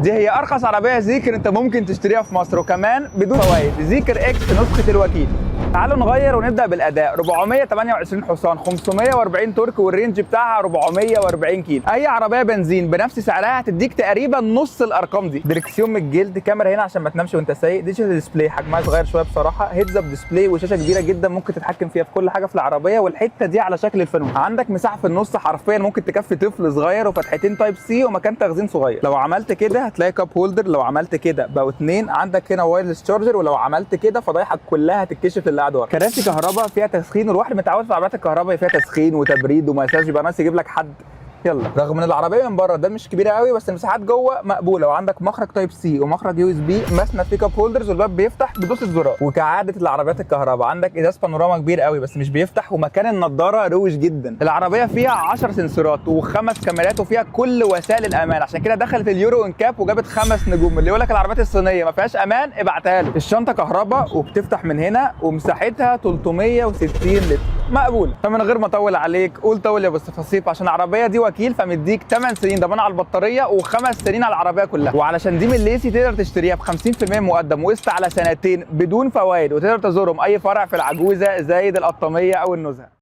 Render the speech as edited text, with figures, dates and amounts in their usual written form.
دي هي ارخص عربيه زيكر انت ممكن تشتريها في مصر، وكمان بدون فوائد. زيكر اكس نسخه الوكيل. تعالوا نغير ونبدا بالاداء. 428 حصان، 540 تورك، والرينج بتاعها 440 كيلو. اي عربيه بنزين بنفس سعرها هتديك تقريبا نص الارقام دي. دركسيون من الجلد، كاميرا هنا عشان ما تنامش وانت سايق، ديجيتال ديسبلاي حجمها صغير شويه بصراحه، هيدز اب ديسبلاي وشاشه كبيره جدا ممكن تتحكم فيها في كل حاجه في العربيه، والحته دي على شكل الفانوس. عندك مساحه في النص حرفيا ممكن تكفي طفل صغير، وفتحتين تايب سي ومكان تخزين صغير. لو عملت كده هتلاقي كاب هولدر، لو عملت كده بقوا اتنين. عندك هنا وايرلس تشارجر، ولو عملت كده فضايحك كلها هتتكشف اللي قاعد ورا. كراسي كهرباء فيها تسخين، والواحد متعود في العربيات الكهرباء فيها تسخين وتبريد ومساج، يبقى ناقص يجيب لك حد. يلا، رغم ان العربيه من بره ده مش كبيره قوي، بس المساحات جوه مقبوله، وعندك مخرج تايب سي ومخرج يو اس بي، مسند فيه كاب هولدرز، والباب بيفتح بدوس الزرار. وكعاده العربيات الكهرباء عندك ازاز بانوراما كبير قوي بس مش بيفتح، ومكان النضاره روش جدا. العربيه فيها 10 سنسورات و5 كاميرات، وفيها كل وسائل الامان، عشان كده دخلت اليورو انكاب وجابت 5 نجوم. اللي يقول لك العربيات الصينيه ما فيهاش امان ابعتها له. الشنطه كهرباء وبتفتح من هنا، ومساحتها 360 لتر، مقبوله. فمن غير ما اطول عليك، قول طول يا ابو الصفاصيف، عشان العربيه دي وكيل فمديك 8 سنين ضمان على البطاريه و5 سنين على العربيه كلها. وعلشان دي من ليسي تقدر تشتريها ب 50% مقدم وقسط على سنتين بدون فوائد، وتقدر تزورهم اي فرع في العجوزه، زايد، القطاميه او النزهه.